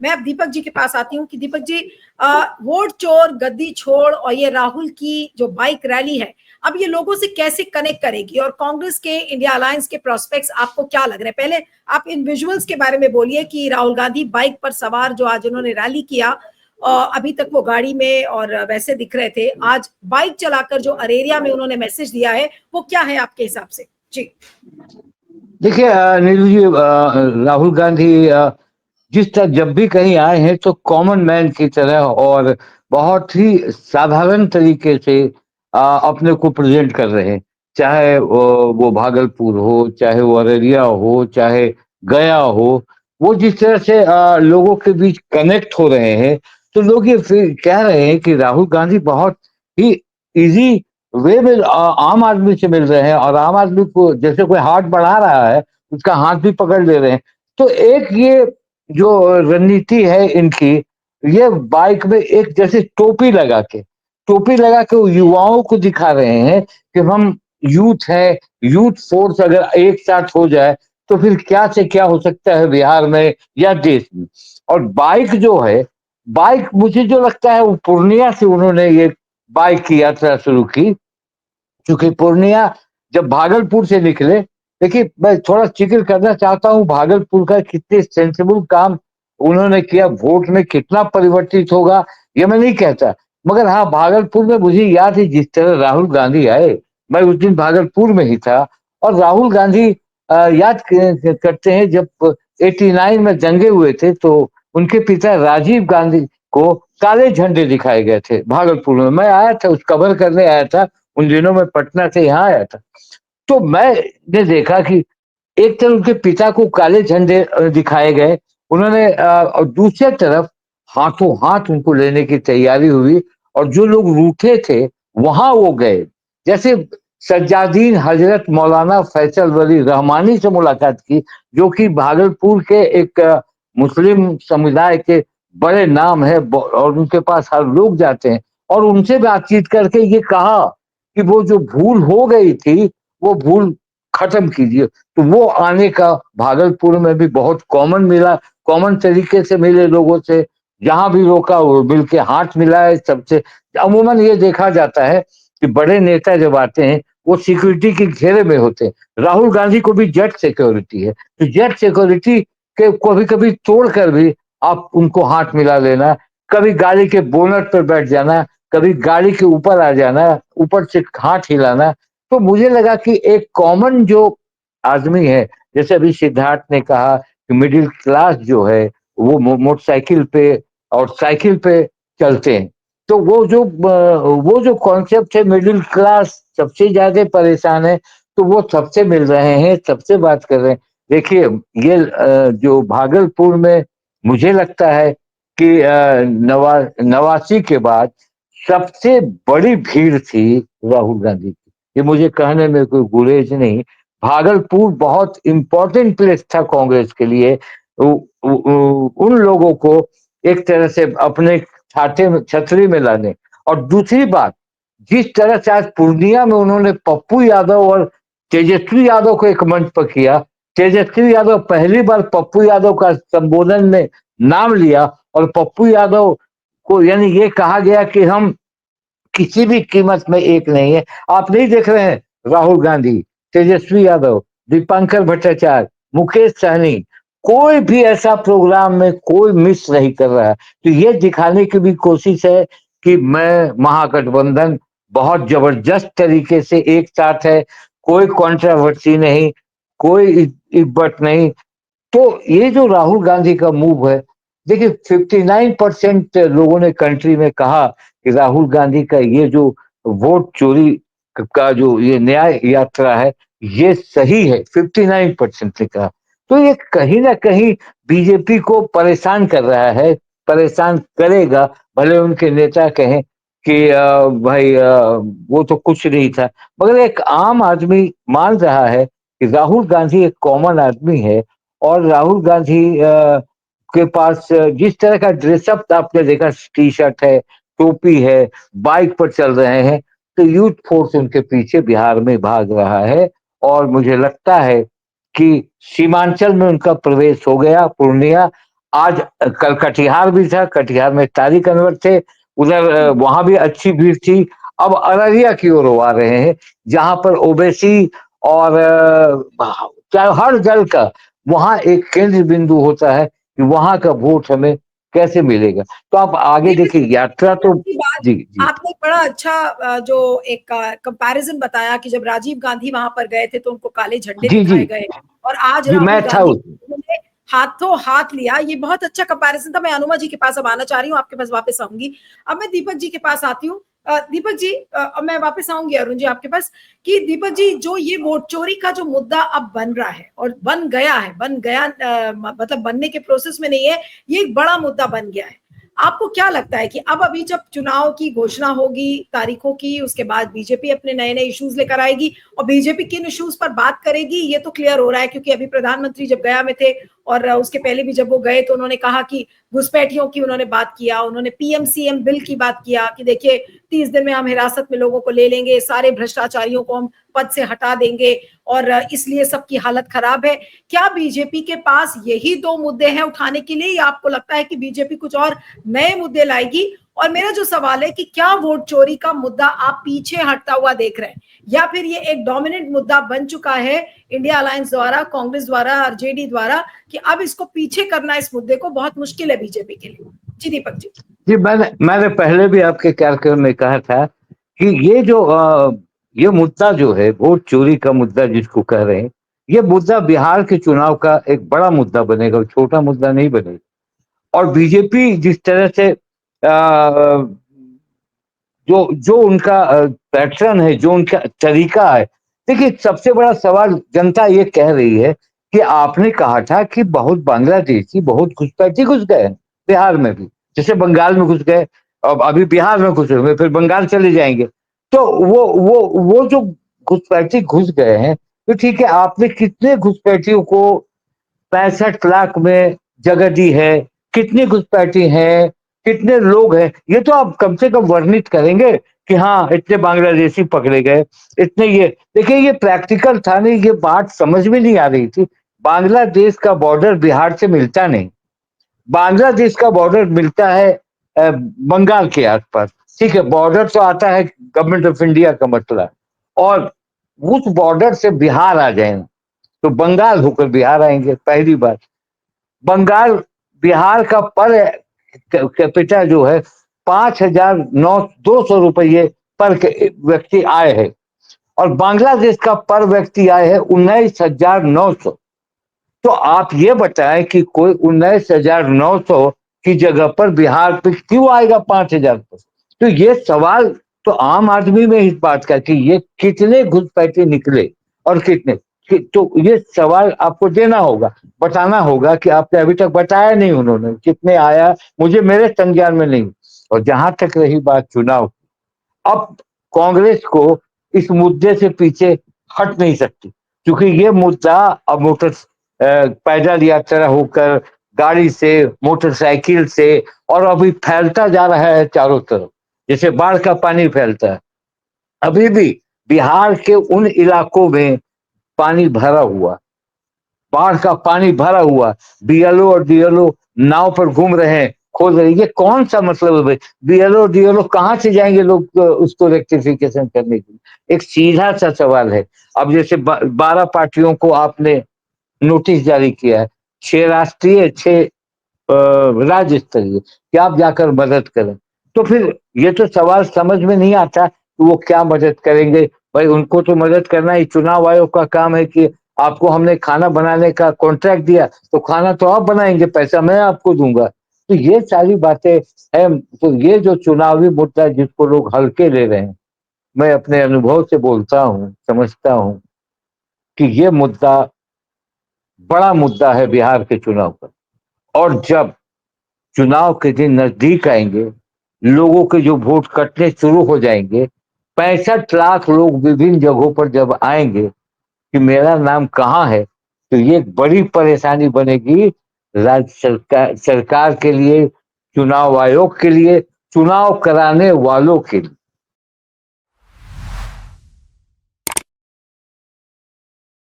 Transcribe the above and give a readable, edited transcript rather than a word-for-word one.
मैं अब दीपक जी के पास आती हूँ कि दीपक जी, वोट चोर गद्दी छोड़ और ये राहुल की जो बाइक रैली है, अब ये लोगों से कैसे कनेक्ट करेगी, और कांग्रेस के इंडिया अलायंस के प्रोस्पेक्ट्स आपको क्या लग रहे हैं? पहले आप इन विजुअल्स के बारे में बोलिए कि राहुल गांधी बाइक पर सवार जो आज उन्होंने रैली किया, अभी तक वो गाड़ी में और वैसे दिख रहे थे, आज बाइक चलाकर जो अरेरिया में उन्होंने मैसेज दिया है, वो क्या है आपके हिसाब से? जी। देखिए नीरू जी, राहुल गांधी जिस तरह जब भी कहीं आए हैं तो कॉमन मैन की तरह और बहुत ही साधारण तरीके से अपने को प्रेजेंट कर रहे हैं। चाहे वो भागलपुर हो, चाहे वो अररिया हो, चाहे गया हो, वो जिस तरह से लोगों के बीच कनेक्ट हो रहे हैं, तो लोग ये फिर कह रहे हैं कि राहुल गांधी बहुत ही इजी वे में आम आदमी से मिल रहे हैं और आम आदमी को जैसे कोई हाथ बढ़ा रहा है उसका हाथ भी पकड़ ले रहे हैं। तो एक ये जो रणनीति है इनकी, ये बाइक में एक जैसे टोपी लगा के वो युवाओं को दिखा रहे हैं कि हम यूथ है, यूथ फोर्स अगर एक साथ हो जाए तो फिर क्या से क्या हो सकता है बिहार में या देश में। और बाइक जो है, बाइक मुझे जो लगता है वो पूर्णिया से उन्होंने ये बाइक की यात्रा शुरू की, क्योंकि पूर्णिया जब भागलपुर से निकले, देखिए मैं थोड़ा जिक्र करना चाहता हूँ भागलपुर का, कितने सेंसिबल काम उन्होंने किया। वोट में कितना परिवर्तित होगा ये मैं नहीं कहता, मगर हाँ भागलपुर में मुझे याद है जिस तरह राहुल गांधी आए, मैं उस दिन भागलपुर में ही था। और राहुल गांधी याद करते हैं जब 89 में दंगे हुए थे तो उनके पिता राजीव गांधी को काले झंडे दिखाए गए थे भागलपुर में। मैं आया था, उस कवर करने आया था, उन दिनों में पटना से यहाँ आया था। तो मैंने देखा कि एक तरफ उनके पिता को काले झंडे दिखाए गए, उन्होंने और दूसरी तरफ हाथों हाथ उनको लेने की तैयारी हुई, और जो लोग रूठे थे वहां वो गए। जैसे सज्जादीन हजरत मौलाना फैसल वली रहमानी से मुलाकात की, जो कि भागलपुर के एक मुस्लिम समुदाय के बड़े नाम है और उनके पास हर लोग जाते हैं। और उनसे बातचीत करके ये कहा कि वो जो भूल हो गई थी वो भूल खत्म कीजिए। तो वो आने का भागलपुर में भी बहुत कॉमन मिला, कॉमन तरीके से मिले लोगों से, जहां भी रोका वो मिल के हाथ मिलाए सबसे। अमूमन ये देखा जाता है कि बड़े नेता जब आते हैं वो सिक्योरिटी के घेरे में होते हैं। राहुल गांधी को भी जेट सिक्योरिटी है, तो जेट सिक्योरिटी के कभी कभी तोड़कर भी आप उनको हाथ मिला लेना, कभी गाड़ी के बोनट पर बैठ जाना, कभी गाड़ी के ऊपर आ जाना, ऊपर से हाथ हिलाना। तो मुझे लगा कि एक कॉमन जो आदमी है, जैसे अभी सिद्धार्थ ने कहा कि मिडिल क्लास जो है वो मोटरसाइकिल पे और साइकिल पे चलते हैं, तो वो जो कॉन्सेप्ट है मिडिल क्लास सबसे ज्यादा परेशान है, तो वो सबसे मिल रहे हैं, सबसे बात कर रहे हैं। देखिए ये जो भागलपुर में मुझे लगता है कि 89 के बाद सबसे बड़ी भीड़ थी राहुल गांधी की। ये मुझे कहने में कोई गुरेज नहीं। भागलपुर बहुत इंपॉर्टेंट प्लेस था कांग्रेस के लिए, उन लोगों को एक तरह से अपने छाते में छतरी में लाने। और दूसरी बात, जिस तरह से आज पूर्णिया में उन्होंने पप्पू यादव और तेजस्वी यादव को एक मंच पर किया, तेजस्वी यादव पहली बार पप्पू यादव का संबोधन में नाम लिया, और पप्पू यादव को यानी ये कहा गया कि हम किसी भी कीमत में एक नहीं है। आप नहीं देख रहे हैं राहुल गांधी, तेजस्वी यादव, दीपांकर भट्टाचार्य, मुकेश सहनी, कोई भी ऐसा प्रोग्राम में कोई मिस नहीं कर रहा है। तो ये दिखाने की भी कोशिश है कि मैं महागठबंधन बहुत जबरदस्त तरीके से एक साथ है, कोई कंट्रोवर्सी नहीं, कोई इब्बत नहीं। तो ये जो राहुल गांधी का मूव है, देखिए 59% लोगों ने कंट्री में कहा कि राहुल गांधी का ये जो वोट चोरी का जो ये न्याय यात्रा है ये सही है, 59% ने कहा। तो ये कहीं ना कहीं बीजेपी को परेशान कर रहा है, परेशान करेगा। भले उनके नेता कहें कि भाई वो तो कुछ नहीं था, मगर एक आम आदमी मान रहा है कि राहुल गांधी एक कॉमन आदमी है। और राहुल गांधी के पास जिस तरह का ड्रेसअप आपने देखा, टी शर्ट है, टोपी है, बाइक पर चल रहे हैं, तो यूथ फोर्स उनके पीछे बिहार में भाग रहा है। और मुझे लगता है कि सीमांचल में उनका प्रवेश हो गया, पूर्णिया। आज कल कटिहार भी था, कटिहार में तारिक अनवर थे, उधर वहां भी अच्छी भीड़ थी। अब अररिया की ओर आ रहे हैं, जहां पर ओबीसी और चाहे हर दल का वहां एक केंद्र बिंदु होता है कि वहां का वोट हमें कैसे मिलेगा। तो आप आगे दीपक देखिए, जी, यात्रा तो आपकी बात, जी जी आपने बड़ा अच्छा जो एक कंपैरिजन बताया कि जब राजीव गांधी वहां पर गए थे तो उनको काले झंडे जी जी दिखाए गए, और आज जी मैं राहुल था गांधी उसमें। उन्होंने हाथों हाथ लिया। ये बहुत अच्छा कंपैरिजन था। मैं अनुमा जी के पास अब आना चाह रही हूँ, आपके पास वापस आऊंगी। अब मैं दीपक जी के पास आती हूँ। दीपक जी, अब मैं वापस आऊंगी अरुण जी आपके पास, कि दीपक जी जो ये वोट चोरी का जो मुद्दा अब बन रहा है और बन गया है, बन गया मतलब बनने के प्रोसेस में नहीं है, ये एक बड़ा मुद्दा बन गया है। आपको क्या लगता है कि अब अभी जब चुनाव की घोषणा होगी तारीखों की, उसके बाद बीजेपी अपने नए नए इश्यूज लेकर आएगी, और बीजेपी किन इश्यूज पर बात करेगी ये तो क्लियर हो रहा है, क्योंकि अभी प्रधानमंत्री जब गया में थे और उसके पहले भी जब वो गए तो उन्होंने कहा कि घुसपैठियों की उन्होंने बात किया, उन्होंने पीएमसीएम बिल की बात किया कि देखिए 30 दिन में हम हिरासत में लोगों को ले लेंगे, सारे भ्रष्टाचारियों को हम पद से हटा देंगे, और इसलिए सबकी हालत खराब है। क्या बीजेपी के पास यही दो मुद्दे हैं उठाने के लिए, या आपको लगता है कि बीजेपी कुछ और नए मुद्दे लाएगी? और मेरा जो सवाल है कि क्या वोट चोरी का मुद्दा आप पीछे हटता हुआ देख रहे हैं, या फिर ये एक डोमिनेंट मुद्दा बन चुका है इंडिया अलायंस द्वारा, कांग्रेस द्वारा, आरजेडी द्वारा, कि अब इसको पीछे करना इस मुद्दे को बहुत मुश्किल है बीजेपी के लिए? जी दीपक जी। जी मैंने पहले भी आपके कार्यक्रम में कहा था कि ये मुद्दा जो है, वोट चोरी का मुद्दा जिसको कह रहे हैं, ये मुद्दा बिहार के चुनाव का एक बड़ा मुद्दा बनेगा, छोटा मुद्दा नहीं बनेगा। और बीजेपी जिस तरह से जो जो उनका पैटर्न है, जो उनका तरीका है, देखिए सबसे बड़ा सवाल जनता ये कह रही है कि आपने कहा था कि बहुत बांग्लादेशी, बहुत घुसपैठी घुस गए हैं बिहार में भी, जैसे बंगाल में घुस गए, अब अभी बिहार में घुस गए, फिर बंगाल चले जाएंगे। तो वो जो घुसपैठी घुस गए हैं, तो ठीक है, आपने कितने घुसपैठियों को 65 लाख में जगह दी है, कितनी घुसपैठी हैं, कितने लोग हैं, ये तो आप कम से कम वर्णित करेंगे कि हाँ इतने बांग्लादेशी पकड़े गए, इतने ये। देखिए ये प्रैक्टिकल था नहीं, ये बात समझ में नहीं आ रही थी। बांग्लादेश का बॉर्डर बिहार से मिलता नहीं, बांग्लादेश का बॉर्डर मिलता है बंगाल के आसपास। ठीक है, बॉर्डर तो आता है गवर्नमेंट ऑफ इंडिया का मतलब, और उस बॉर्डर से बिहार आ जाए तो बंगाल होकर बिहार आएंगे, पहली बात। बंगाल, बिहार का पर कैपिटा जो है 5,900 रुपये पर व्यक्ति आय है, और बांग्लादेश का पर व्यक्ति आय है 19,900। तो आप ये बताएं कि कोई 19,900 की जगह पर बिहार पे क्यों आएगा 5,000 पर? तो ये सवाल तो आम आदमी में इस बात का कि ये कितने घुसपैठे निकले और कितने, तो ये सवाल आपको देना होगा, बताना होगा कि आपने अभी तक बताया नहीं, उन्होंने कितने आया, मुझे मेरे संज्ञान में नहीं। और जहां तक रही बात चुनाव, अब कांग्रेस को इस मुद्दे से पीछे हट नहीं सकती, क्योंकि ये मुद्दा अब पैदल यात्रा होकर, गाड़ी से, मोटरसाइकिल से, और अभी फैलता जा रहा है चारों तरफ, जैसे बाढ़ का पानी फैलता है। अभी भी बिहार के उन इलाकों में पानी भरा हुआ, बाढ़ का पानी भरा हुआ, बीएलओ और डीएलओ नाव पर घूम रहे हैं, खोज रहे हैं। ये कौन सा मतलब है भाई? बीएलओ डीएलओ कहाँ से जाएंगे लोग उसको रेक्टिफिकेशन करने के लिए? एक सीधा सा सवाल है। अब जैसे 12 पार्टियों को आपने नोटिस जारी किया है, 6 राष्ट्रीय, 6 राज्य स्तरीय, कि आप जाकर मदद करें। तो फिर ये तो सवाल समझ में नहीं आता कि वो क्या मदद करेंगे। भाई उनको तो मदद करना ही चुनाव आयोग का काम है कि आपको हमने खाना बनाने का कॉन्ट्रैक्ट दिया तो खाना तो आप बनाएंगे, पैसा मैं आपको दूंगा। तो ये सारी बातें हैं। तो ये जो चुनावी मुद्दा है जिसको लोग हल्के ले रहे हैं, मैं अपने अनुभव से बोलता हूँ, समझता हूँ कि ये मुद्दा बड़ा मुद्दा है बिहार के चुनाव पर। और जब चुनाव के दिन नजदीक आएंगे, लोगों के जो वोट कटने शुरू हो जाएंगे, 65 लाख लोग विभिन्न जगहों पर जब आएंगे कि मेरा नाम कहाँ है, तो ये एक बड़ी परेशानी बनेगी राज्य सरकार के लिए, चुनाव आयोग के लिए, चुनाव कराने वालों के लिए।